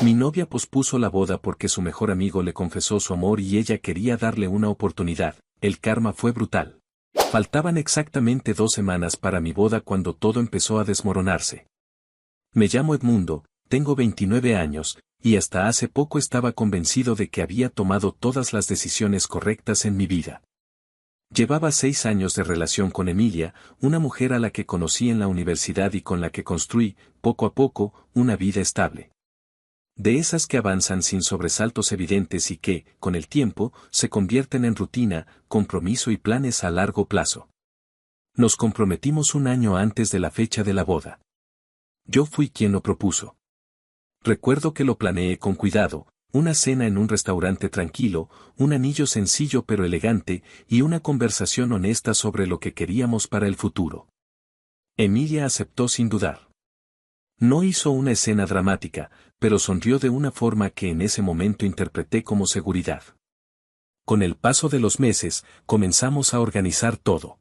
Mi novia pospuso la boda porque su mejor amigo le confesó su amor y ella quería darle una oportunidad. El karma fue brutal. Faltaban exactamente 2 semanas para mi boda cuando todo empezó a desmoronarse. Me llamo Edmundo, tengo 29 años, y hasta hace poco estaba convencido de que había tomado todas las decisiones correctas en mi vida. Llevaba 6 años de relación con Emilia, una mujer a la que conocí en la universidad y con la que construí, poco a poco, una vida estable. De esas que avanzan sin sobresaltos evidentes y que, con el tiempo, se convierten en rutina, compromiso y planes a largo plazo. Nos comprometimos un año antes de la fecha de la boda. Yo fui quien lo propuso. Recuerdo que lo planeé con cuidado, una cena en un restaurante tranquilo, un anillo sencillo pero elegante, y una conversación honesta sobre lo que queríamos para el futuro. Emilia aceptó sin dudar. No hizo una escena dramática, pero sonrió de una forma que en ese momento interpreté como seguridad. Con el paso de los meses, comenzamos a organizar todo.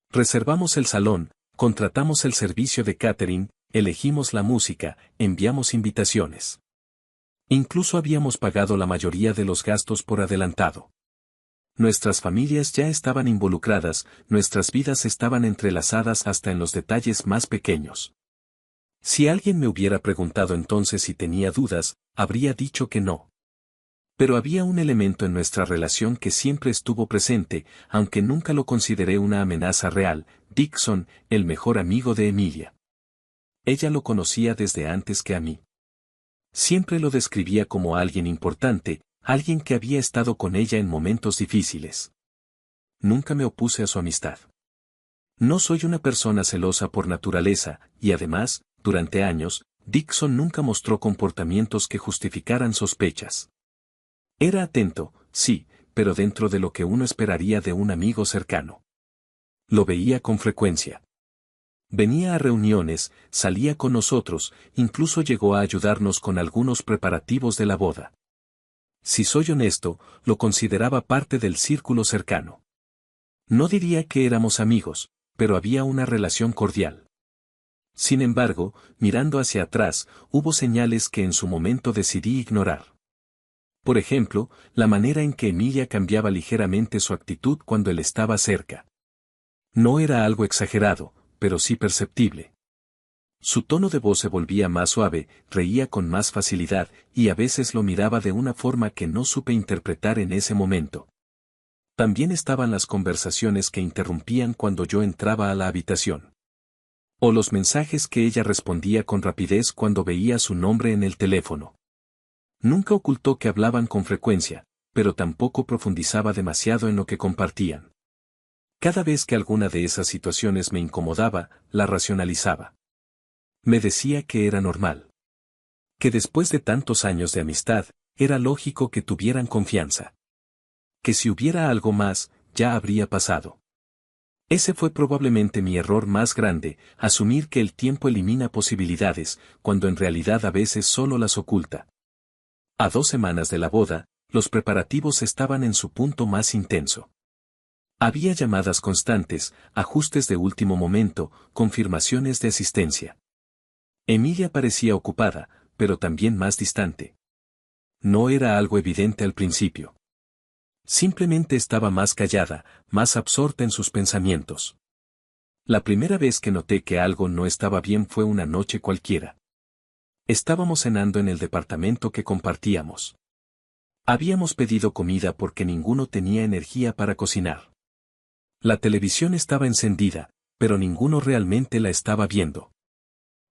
Reservamos el salón, contratamos el servicio de catering, elegimos la música, enviamos invitaciones. Incluso habíamos pagado la mayoría de los gastos por adelantado. Nuestras familias ya estaban involucradas, nuestras vidas estaban entrelazadas hasta en los detalles más pequeños. Si alguien me hubiera preguntado entonces si tenía dudas, habría dicho que no. Pero había un elemento en nuestra relación que siempre estuvo presente, aunque nunca lo consideré una amenaza real: Dixon, el mejor amigo de Emilia. Ella lo conocía desde antes que a mí. Siempre lo describía como alguien importante, alguien que había estado con ella en momentos difíciles. Nunca me opuse a su amistad. No soy una persona celosa por naturaleza, y además, durante años, Dixon nunca mostró comportamientos que justificaran sospechas. Era atento, sí, pero dentro de lo que uno esperaría de un amigo cercano. Lo veía con frecuencia. Venía a reuniones, salía con nosotros, incluso llegó a ayudarnos con algunos preparativos de la boda. Si soy honesto, lo consideraba parte del círculo cercano. No diría que éramos amigos, pero había una relación cordial. Sin embargo, mirando hacia atrás, hubo señales que en su momento decidí ignorar. Por ejemplo, la manera en que Emilia cambiaba ligeramente su actitud cuando él estaba cerca. No era algo exagerado, pero sí perceptible. Su tono de voz se volvía más suave, reía con más facilidad, y a veces lo miraba de una forma que no supe interpretar en ese momento. También estaban las conversaciones que interrumpían cuando yo entraba a la habitación. O los mensajes que ella respondía con rapidez cuando veía su nombre en el teléfono. Nunca ocultó que hablaban con frecuencia, pero tampoco profundizaba demasiado en lo que compartían. Cada vez que alguna de esas situaciones me incomodaba, la racionalizaba. Me decía que era normal. Que después de tantos años de amistad, era lógico que tuvieran confianza. Que si hubiera algo más, ya habría pasado. Ese fue probablemente mi error más grande, asumir que el tiempo elimina posibilidades, cuando en realidad a veces solo las oculta. A 2 semanas de la boda, los preparativos estaban en su punto más intenso. Había llamadas constantes, ajustes de último momento, confirmaciones de asistencia. Emilia parecía ocupada, pero también más distante. No era algo evidente al principio. Simplemente estaba más callada, más absorta en sus pensamientos. La primera vez que noté que algo no estaba bien fue una noche cualquiera. Estábamos cenando en el departamento que compartíamos. Habíamos pedido comida porque ninguno tenía energía para cocinar. La televisión estaba encendida, pero ninguno realmente la estaba viendo.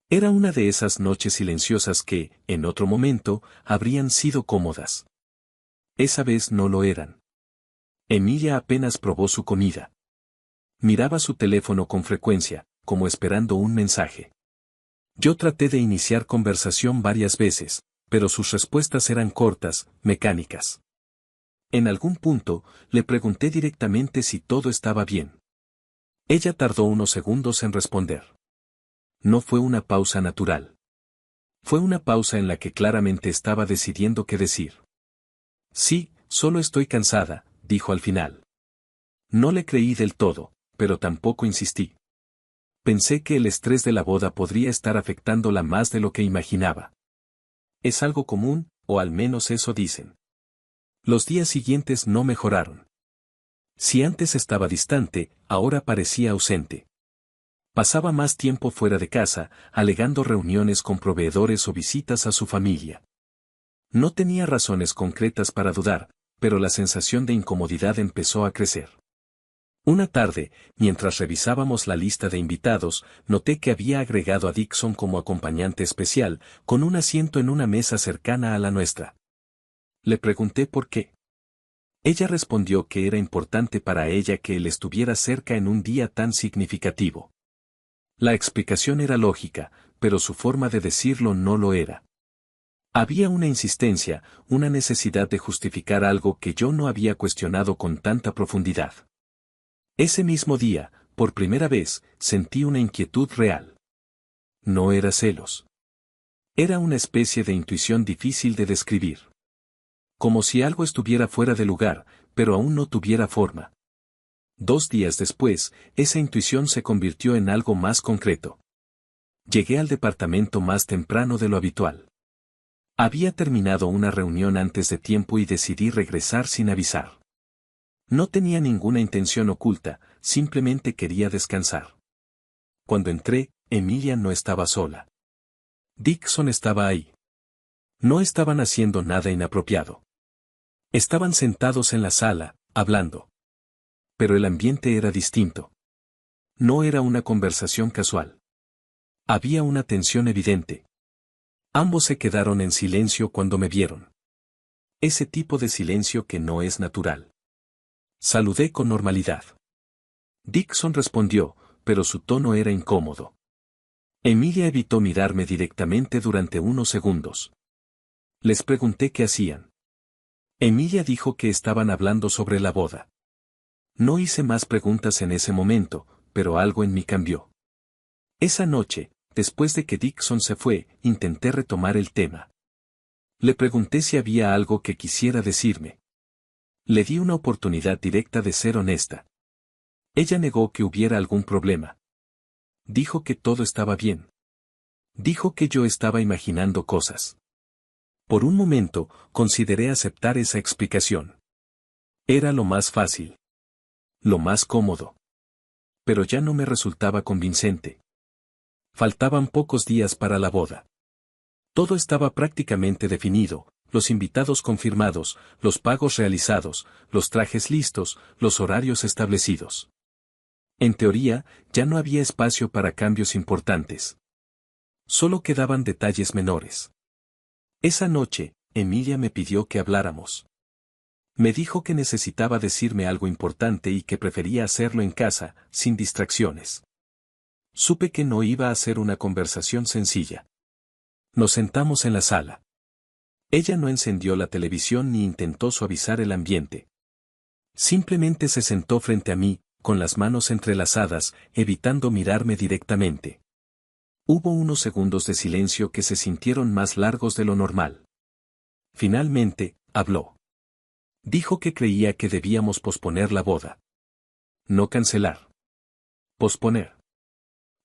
Era una de esas noches silenciosas que, en otro momento, habrían sido cómodas. Esa vez no lo eran. Emilia apenas probó su comida. Miraba su teléfono con frecuencia, como esperando un mensaje. Yo traté de iniciar conversación varias veces, pero sus respuestas eran cortas, mecánicas. En algún punto, le pregunté directamente si todo estaba bien. Ella tardó unos segundos en responder. No fue una pausa natural. Fue una pausa en la que claramente estaba decidiendo qué decir. Sí, solo estoy cansada, dijo al final. No le creí del todo, pero tampoco insistí. Pensé que el estrés de la boda podría estar afectándola más de lo que imaginaba. Es algo común, o al menos eso dicen. Los días siguientes no mejoraron. Si antes estaba distante, ahora parecía ausente. Pasaba más tiempo fuera de casa, alegando reuniones con proveedores o visitas a su familia. No tenía razones concretas para dudar, pero la sensación de incomodidad empezó a crecer. Una tarde, mientras revisábamos la lista de invitados, noté que había agregado a Dixon como acompañante especial, con un asiento en una mesa cercana a la nuestra. Le pregunté por qué. Ella respondió que era importante para ella que él estuviera cerca en un día tan significativo. La explicación era lógica, pero su forma de decirlo no lo era. Había una insistencia, una necesidad de justificar algo que yo no había cuestionado con tanta profundidad. Ese mismo día, por primera vez, sentí una inquietud real. No era celos. Era una especie de intuición difícil de describir. Como si algo estuviera fuera de lugar, pero aún no tuviera forma. 2 días después, esa intuición se convirtió en algo más concreto. Llegué al departamento más temprano de lo habitual. Había terminado una reunión antes de tiempo y decidí regresar sin avisar. No tenía ninguna intención oculta, simplemente quería descansar. Cuando entré, Emilia no estaba sola. Dixon estaba ahí. No estaban haciendo nada inapropiado. Estaban sentados en la sala, hablando. Pero el ambiente era distinto. No era una conversación casual. Había una tensión evidente. Ambos se quedaron en silencio cuando me vieron. Ese tipo de silencio que no es natural. Saludé con normalidad. Dixon respondió, pero su tono era incómodo. Emilia evitó mirarme directamente durante unos segundos. Les pregunté qué hacían. Emilia dijo que estaban hablando sobre la boda. No hice más preguntas en ese momento, pero algo en mí cambió. Esa noche, después de que Dixon se fue, intenté retomar el tema. Le pregunté si había algo que quisiera decirme. Le di una oportunidad directa de ser honesta. Ella negó que hubiera algún problema. Dijo que todo estaba bien. Dijo que yo estaba imaginando cosas. Por un momento, consideré aceptar esa explicación. Era lo más fácil. Lo más cómodo. Pero ya no me resultaba convincente. Faltaban pocos días para la boda. Todo estaba prácticamente definido, los invitados confirmados, los pagos realizados, los trajes listos, los horarios establecidos. En teoría, ya no había espacio para cambios importantes. Solo quedaban detalles menores. Esa noche, Emilia me pidió que habláramos. Me dijo que necesitaba decirme algo importante y que prefería hacerlo en casa, sin distracciones. Supe que no iba a ser una conversación sencilla. Nos sentamos en la sala. Ella no encendió la televisión ni intentó suavizar el ambiente. Simplemente se sentó frente a mí, con las manos entrelazadas, evitando mirarme directamente. Hubo unos segundos de silencio que se sintieron más largos de lo normal. Finalmente, habló. Dijo que creía que debíamos posponer la boda. No cancelar. Posponer.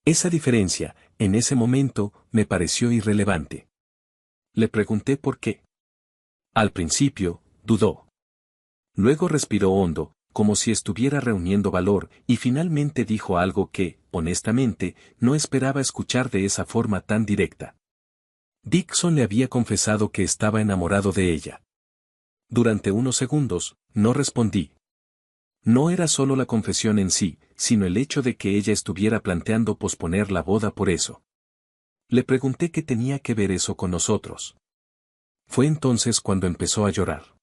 Esa diferencia, en ese momento, me pareció irrelevante. Le pregunté por qué. Al principio, dudó. Luego respiró hondo, como si estuviera reuniendo valor, y finalmente dijo algo que, honestamente, no esperaba escuchar de esa forma tan directa. Dixon le había confesado que estaba enamorado de ella. Durante unos segundos, no respondí. No era solo la confesión en sí, sino el hecho de que ella estuviera planteando posponer la boda por eso. Le pregunté qué tenía que ver eso con nosotros. Fue entonces cuando empezó a llorar.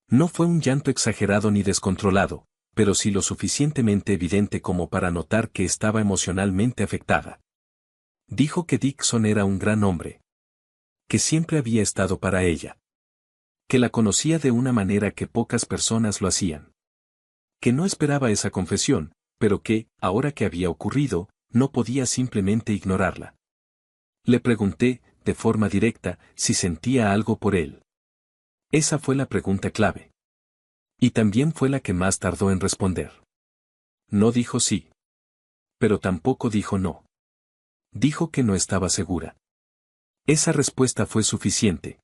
No fue un llanto exagerado ni descontrolado, pero sí lo suficientemente evidente como para notar que estaba emocionalmente afectada. Dijo que Dixon era un gran hombre. Que siempre había estado para ella. Que la conocía de una manera que pocas personas lo hacían. Que no esperaba esa confesión, pero que, ahora que había ocurrido, no podía simplemente ignorarla. Le pregunté, de forma directa, si sentía algo por él. Esa fue la pregunta clave. Y también fue la que más tardó en responder. No dijo sí. Pero tampoco dijo no. Dijo que no estaba segura. Esa respuesta fue suficiente.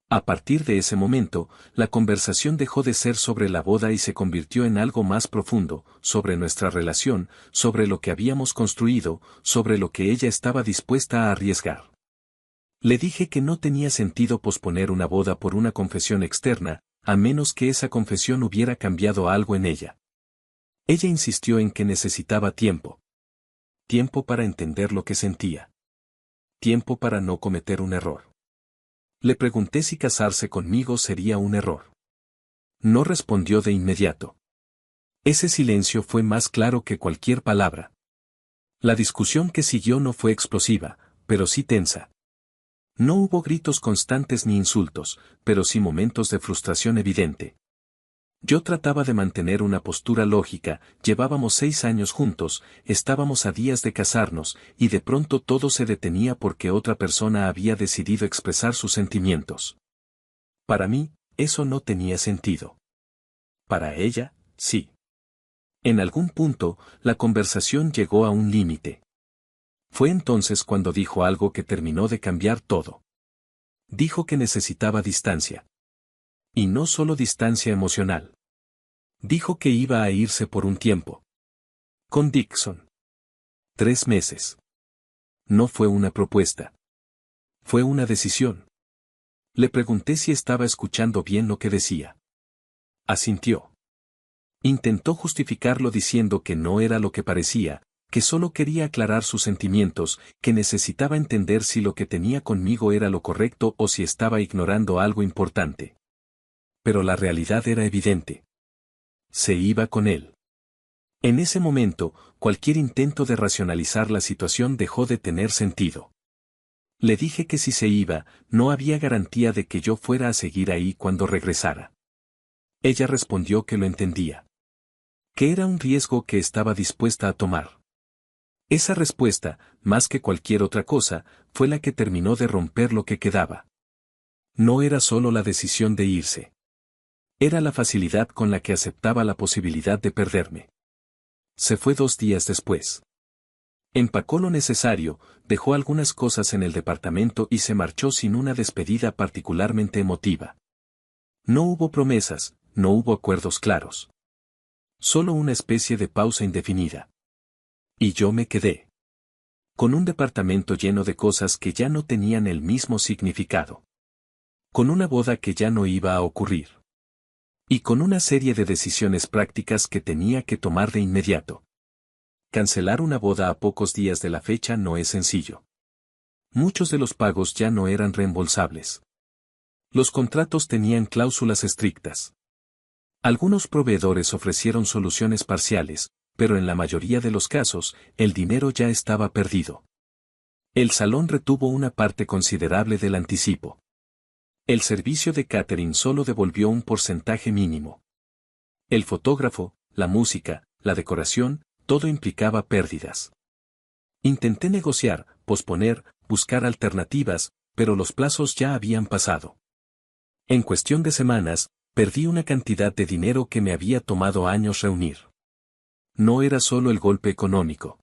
A partir de ese momento, la conversación dejó de ser sobre la boda y se convirtió en algo más profundo, sobre nuestra relación, sobre lo que habíamos construido, sobre lo que ella estaba dispuesta a arriesgar. Le dije que no tenía sentido posponer una boda por una confesión externa, a menos que esa confesión hubiera cambiado algo en ella. Ella insistió en que necesitaba tiempo. Tiempo para entender lo que sentía. Tiempo para no cometer un error. Le pregunté si casarse conmigo sería un error. No respondió de inmediato. Ese silencio fue más claro que cualquier palabra. La discusión que siguió no fue explosiva, pero sí tensa. No hubo gritos constantes ni insultos, pero sí momentos de frustración evidente. Yo trataba de mantener una postura lógica, llevábamos 6 años juntos, estábamos a días de casarnos, y de pronto todo se detenía porque otra persona había decidido expresar sus sentimientos. Para mí, eso no tenía sentido. Para ella, sí. En algún punto, la conversación llegó a un límite. Fue entonces cuando dijo algo que terminó de cambiar todo. Dijo que necesitaba distancia. Y no solo distancia emocional. Dijo que iba a irse por un tiempo. Con Dixon. 3 meses. No fue una propuesta. Fue una decisión. Le pregunté si estaba escuchando bien lo que decía. Asintió. Intentó justificarlo diciendo que no era lo que parecía, que solo quería aclarar sus sentimientos, que necesitaba entender si lo que tenía conmigo era lo correcto o si estaba ignorando algo importante. Pero la realidad era evidente. Se iba con él. En ese momento, cualquier intento de racionalizar la situación dejó de tener sentido. Le dije que si se iba, no había garantía de que yo fuera a seguir ahí cuando regresara. Ella respondió que lo entendía. Que era un riesgo que estaba dispuesta a tomar. Esa respuesta, más que cualquier otra cosa, fue la que terminó de romper lo que quedaba. No era solo la decisión de irse. Era la facilidad con la que aceptaba la posibilidad de perderme. Se fue 2 días después. Empacó lo necesario, dejó algunas cosas en el departamento y se marchó sin una despedida particularmente emotiva. No hubo promesas, no hubo acuerdos claros. Solo una especie de pausa indefinida. Y yo me quedé. Con un departamento lleno de cosas que ya no tenían el mismo significado. Con una boda que ya no iba a ocurrir. Y con una serie de decisiones prácticas que tenía que tomar de inmediato. Cancelar una boda a pocos días de la fecha no es sencillo. Muchos de los pagos ya no eran reembolsables. Los contratos tenían cláusulas estrictas. Algunos proveedores ofrecieron soluciones parciales, pero en la mayoría de los casos, el dinero ya estaba perdido. El salón retuvo una parte considerable del anticipo. El servicio de catering solo devolvió un porcentaje mínimo. El fotógrafo, la música, la decoración, todo implicaba pérdidas. Intenté negociar, posponer, buscar alternativas, pero los plazos ya habían pasado. En cuestión de semanas, perdí una cantidad de dinero que me había tomado años reunir. No era solo el golpe económico.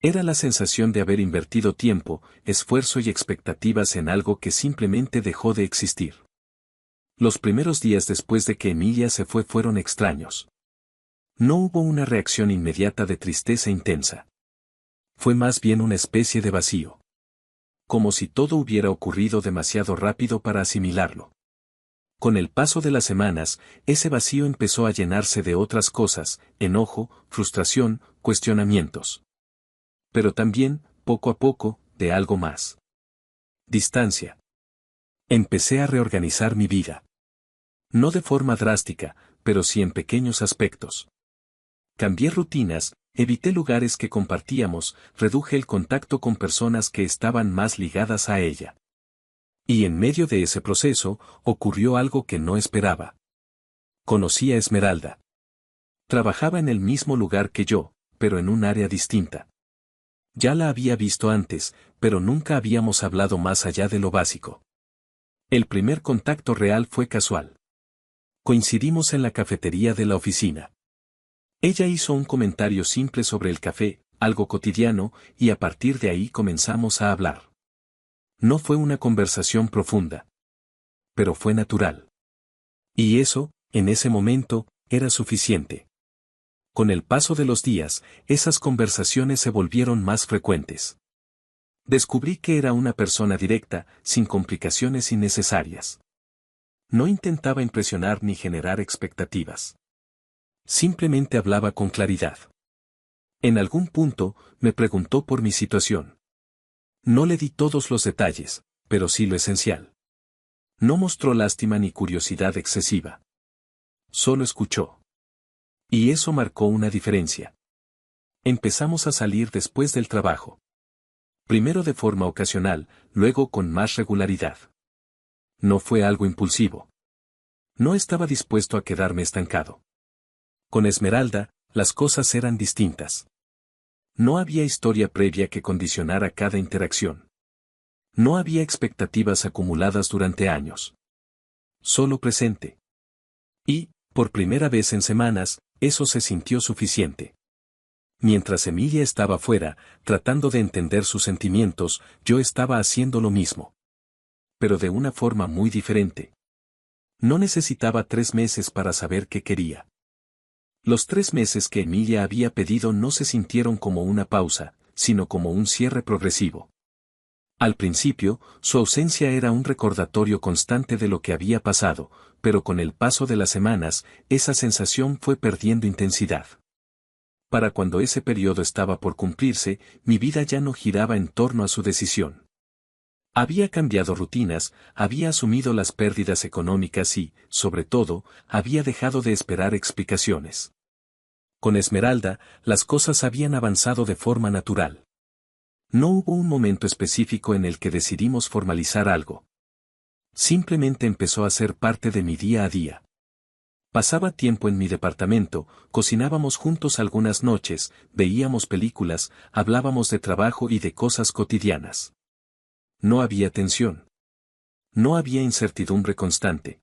Era la sensación de haber invertido tiempo, esfuerzo y expectativas en algo que simplemente dejó de existir. Los primeros días después de que Emilia se fue fueron extraños. No hubo una reacción inmediata de tristeza intensa. Fue más bien una especie de vacío. Como si todo hubiera ocurrido demasiado rápido para asimilarlo. Con el paso de las semanas, ese vacío empezó a llenarse de otras cosas, enojo, frustración, cuestionamientos. Pero también, poco a poco, de algo más. Distancia. Empecé a reorganizar mi vida. No de forma drástica, pero sí en pequeños aspectos. Cambié rutinas, evité lugares que compartíamos, reduje el contacto con personas que estaban más ligadas a ella. Y en medio de ese proceso, ocurrió algo que no esperaba. Conocí a Esmeralda. Trabajaba en el mismo lugar que yo, pero en un área distinta. Ya la había visto antes, pero nunca habíamos hablado más allá de lo básico. El primer contacto real fue casual. Coincidimos en la cafetería de la oficina. Ella hizo un comentario simple sobre el café, algo cotidiano, y a partir de ahí comenzamos a hablar. No fue una conversación profunda. Pero fue natural. Y eso, en ese momento, era suficiente. Con el paso de los días, esas conversaciones se volvieron más frecuentes. Descubrí que era una persona directa, sin complicaciones innecesarias. No intentaba impresionar ni generar expectativas. Simplemente hablaba con claridad. En algún punto, me preguntó por mi situación. No le di todos los detalles, pero sí lo esencial. No mostró lástima ni curiosidad excesiva. Solo escuchó. Y eso marcó una diferencia. Empezamos a salir después del trabajo. Primero de forma ocasional, luego con más regularidad. No fue algo impulsivo. No estaba dispuesto a quedarme estancado. Con Esmeralda, las cosas eran distintas. No había historia previa que condicionara cada interacción. No había expectativas acumuladas durante años. Solo presente. Y, por primera vez en semanas, eso se sintió suficiente. Mientras Emilia estaba fuera, tratando de entender sus sentimientos, yo estaba haciendo lo mismo. Pero de una forma muy diferente. No necesitaba 3 meses para saber qué quería. Los 3 meses que Emilia había pedido no se sintieron como una pausa, sino como un cierre progresivo. Al principio, su ausencia era un recordatorio constante de lo que había pasado, pero con el paso de las semanas, esa sensación fue perdiendo intensidad. Para cuando ese periodo estaba por cumplirse, mi vida ya no giraba en torno a su decisión. Había cambiado rutinas, había asumido las pérdidas económicas y, sobre todo, había dejado de esperar explicaciones. Con Esmeralda, las cosas habían avanzado de forma natural. No hubo un momento específico en el que decidimos formalizar algo. Simplemente empezó a ser parte de mi día a día. Pasaba tiempo en mi departamento, cocinábamos juntos algunas noches, veíamos películas, hablábamos de trabajo y de cosas cotidianas. No había tensión. No había incertidumbre constante.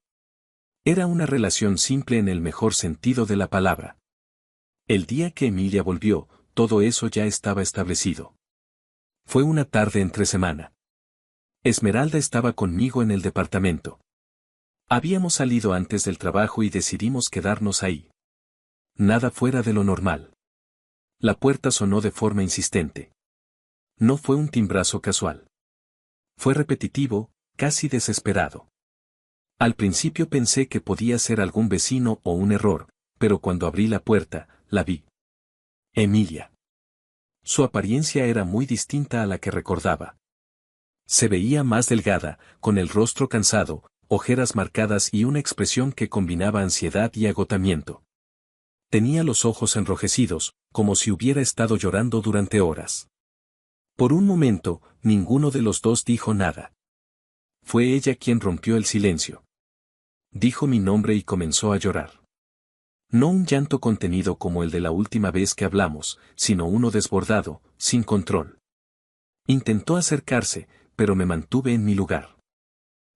Era una relación simple en el mejor sentido de la palabra. El día que Emilia volvió, todo eso ya estaba establecido. Fue una tarde entre semana. Esmeralda estaba conmigo en el departamento. Habíamos salido antes del trabajo y decidimos quedarnos ahí. Nada fuera de lo normal. La puerta sonó de forma insistente. No fue un timbrazo casual. Fue repetitivo, casi desesperado. Al principio pensé que podía ser algún vecino o un error, pero cuando abrí la puerta, la vi. Emilia. Su apariencia era muy distinta a la que recordaba. Se veía más delgada, con el rostro cansado, ojeras marcadas y una expresión que combinaba ansiedad y agotamiento. Tenía los ojos enrojecidos, como si hubiera estado llorando durante horas. Por un momento, ninguno de los dos dijo nada. Fue ella quien rompió el silencio. Dijo mi nombre y comenzó a llorar. No un llanto contenido como el de la última vez que hablamos, sino uno desbordado, sin control. Intentó acercarse, pero me mantuve en mi lugar.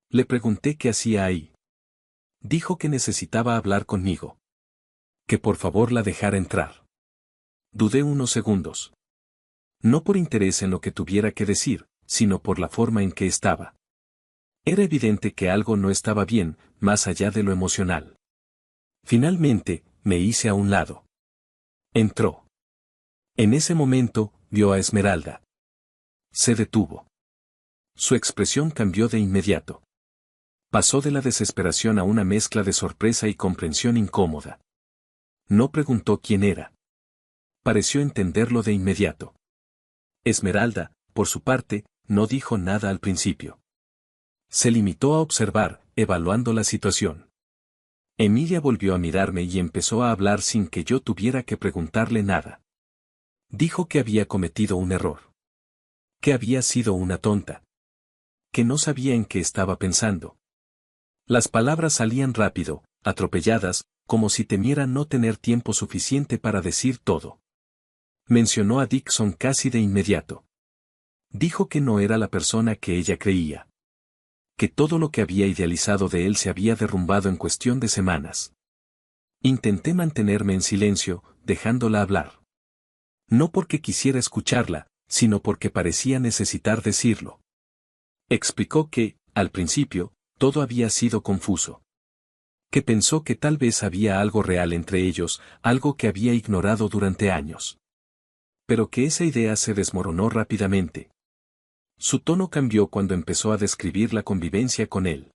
Le pregunté qué hacía ahí. Dijo que necesitaba hablar conmigo. Que por favor la dejara entrar. Dudé unos segundos. No por interés en lo que tuviera que decir, sino por la forma en que estaba. Era evidente que algo no estaba bien, más allá de lo emocional. Finalmente, me hice a un lado. Entró. En ese momento, vio a Esmeralda. Se detuvo. Su expresión cambió de inmediato. Pasó de la desesperación a una mezcla de sorpresa y comprensión incómoda. No preguntó quién era. Pareció entenderlo de inmediato. Esmeralda, por su parte, no dijo nada al principio. Se limitó a observar, evaluando la situación. Emilia volvió a mirarme y empezó a hablar sin que yo tuviera que preguntarle nada. Dijo que había cometido un error. Que había sido una tonta. Que no sabía en qué estaba pensando. Las palabras salían rápido, atropelladas, como si temiera no tener tiempo suficiente para decir todo. Mencionó a Dixon casi de inmediato. Dijo que no era la persona que ella creía. Que todo lo que había idealizado de él se había derrumbado en cuestión de semanas. Intenté mantenerme en silencio, dejándola hablar. No porque quisiera escucharla, sino porque parecía necesitar decirlo. Explicó que, al principio, todo había sido confuso. Que pensó que tal vez había algo real entre ellos, algo que había ignorado durante años. Pero que esa idea se desmoronó rápidamente. Su tono cambió cuando empezó a describir la convivencia con él.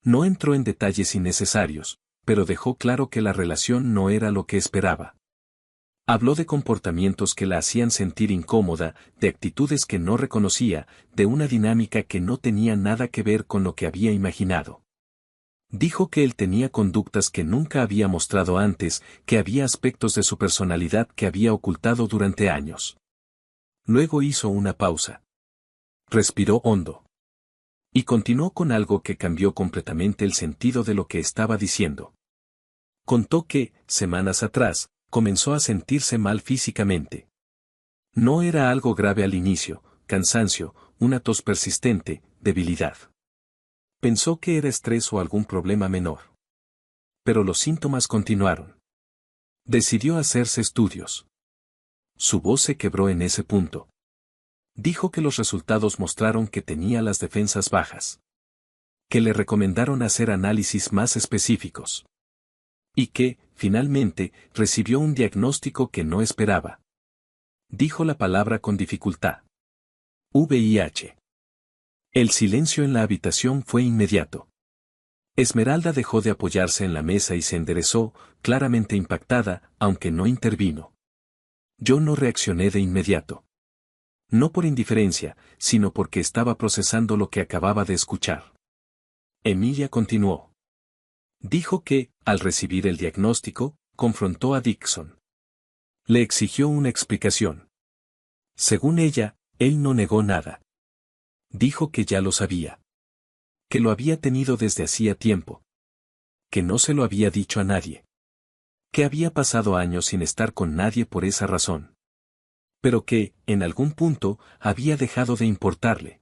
No entró en detalles innecesarios, pero dejó claro que la relación no era lo que esperaba. Habló de comportamientos que la hacían sentir incómoda, de actitudes que no reconocía, de una dinámica que no tenía nada que ver con lo que había imaginado. Dijo que él tenía conductas que nunca había mostrado antes, que había aspectos de su personalidad que había ocultado durante años. Luego hizo una pausa. Respiró hondo. Y continuó con algo que cambió completamente el sentido de lo que estaba diciendo. Contó que, semanas atrás, comenzó a sentirse mal físicamente. No era algo grave al inicio, cansancio, una tos persistente, debilidad. Pensó que era estrés o algún problema menor. Pero los síntomas continuaron. Decidió hacerse estudios. Su voz se quebró en ese punto. Dijo que los resultados mostraron que tenía las defensas bajas. Que le recomendaron hacer análisis más específicos. Y que, finalmente, recibió un diagnóstico que no esperaba. Dijo la palabra con dificultad. VIH. El silencio en la habitación fue inmediato. Esmeralda dejó de apoyarse en la mesa y se enderezó, claramente impactada, aunque no intervino. Yo no reaccioné de inmediato. No por indiferencia, sino porque estaba procesando lo que acababa de escuchar. Emilia continuó. Dijo que, al recibir el diagnóstico, confrontó a Dixon. Le exigió una explicación. Según ella, él no negó nada. Dijo que ya lo sabía. Que lo había tenido desde hacía tiempo. Que no se lo había dicho a nadie. Que había pasado años sin estar con nadie por esa razón. Pero que, en algún punto, había dejado de importarle.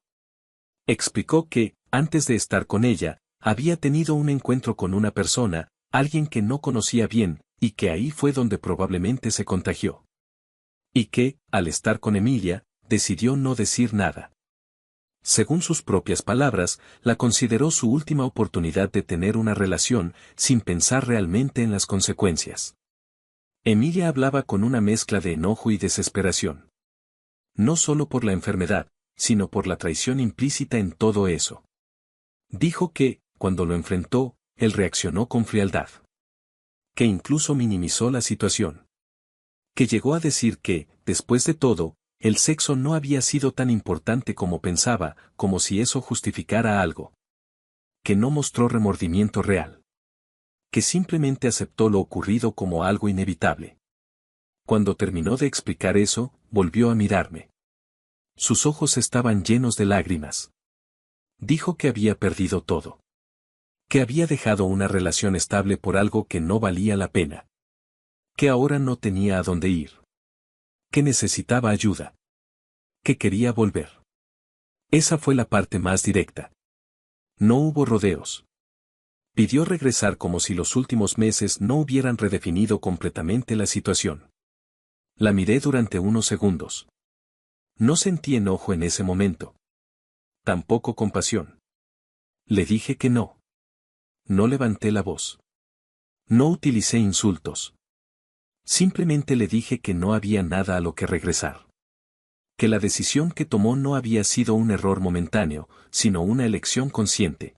Explicó que, antes de estar con ella, había tenido un encuentro con una persona, alguien que no conocía bien, y que ahí fue donde probablemente se contagió. Y que, al estar con Emilia, decidió no decir nada. Según sus propias palabras, la consideró su última oportunidad de tener una relación, sin pensar realmente en las consecuencias. Emilia hablaba con una mezcla de enojo y desesperación. No solo por la enfermedad, sino por la traición implícita en todo eso. Dijo que, cuando lo enfrentó, él reaccionó con frialdad. Que incluso minimizó la situación. Que llegó a decir que, después de todo, el sexo no había sido tan importante como pensaba, como si eso justificara algo. Que no mostró remordimiento real. Que simplemente aceptó lo ocurrido como algo inevitable. Cuando terminó de explicar eso, volvió a mirarme. Sus ojos estaban llenos de lágrimas. Dijo que había perdido todo. Que había dejado una relación estable por algo que no valía la pena. Que ahora no tenía a dónde ir. Que necesitaba ayuda. Que quería volver. Esa fue la parte más directa. No hubo rodeos. Pidió regresar como si los últimos meses no hubieran redefinido completamente la situación. La miré durante unos segundos. No sentí enojo en ese momento. Tampoco compasión. Le dije que no. No levanté la voz. No utilicé insultos. Simplemente le dije que no había nada a lo que regresar. Que la decisión que tomó no había sido un error momentáneo, sino una elección consciente.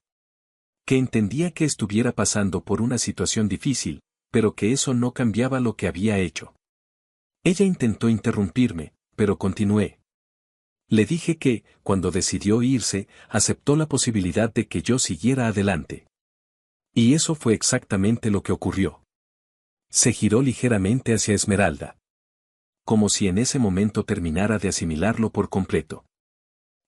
Que entendía que estuviera pasando por una situación difícil, pero que eso no cambiaba lo que había hecho. Ella intentó interrumpirme, pero continué. Le dije que, cuando decidió irse, aceptó la posibilidad de que yo siguiera adelante. Y eso fue exactamente lo que ocurrió. Se giró ligeramente hacia Esmeralda. Como si en ese momento terminara de asimilarlo por completo.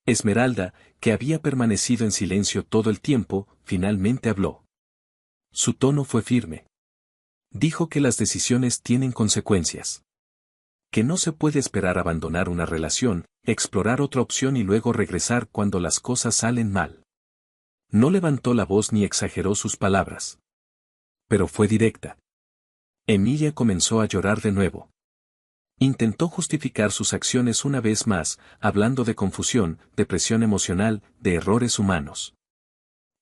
Esmeralda, que había permanecido en silencio todo el tiempo, finalmente habló. Su tono fue firme. Dijo que las decisiones tienen consecuencias. Que no se puede esperar abandonar una relación, explorar otra opción y luego regresar cuando las cosas salen mal. No levantó la voz ni exageró sus palabras. Pero fue directa. Emilia comenzó a llorar de nuevo. Intentó justificar sus acciones una vez más, hablando de confusión, de presión emocional, de errores humanos.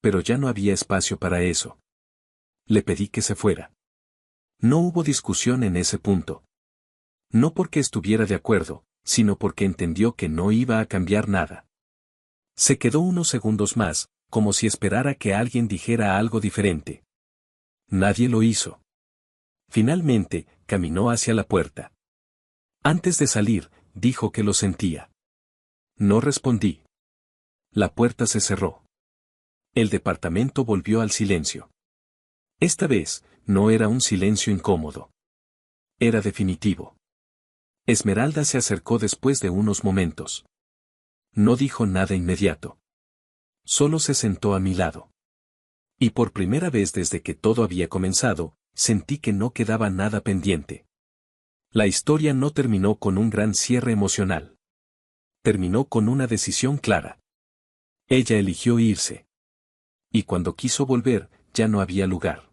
Pero ya no había espacio para eso. Le pedí que se fuera. No hubo discusión en ese punto. No porque estuviera de acuerdo, sino porque entendió que no iba a cambiar nada. Se quedó unos segundos más, como si esperara que alguien dijera algo diferente. Nadie lo hizo. Finalmente, caminó hacia la puerta. Antes de salir, dijo que lo sentía. No respondí. La puerta se cerró. El departamento volvió al silencio. Esta vez, no era un silencio incómodo. Era definitivo. Esmeralda se acercó después de unos momentos. No dijo nada inmediato. Solo se sentó a mi lado. Y por primera vez desde que todo había comenzado, sentí que no quedaba nada pendiente. La historia no terminó con un gran cierre emocional. Terminó con una decisión clara. Ella eligió irse. Y cuando quiso volver, ya no había lugar.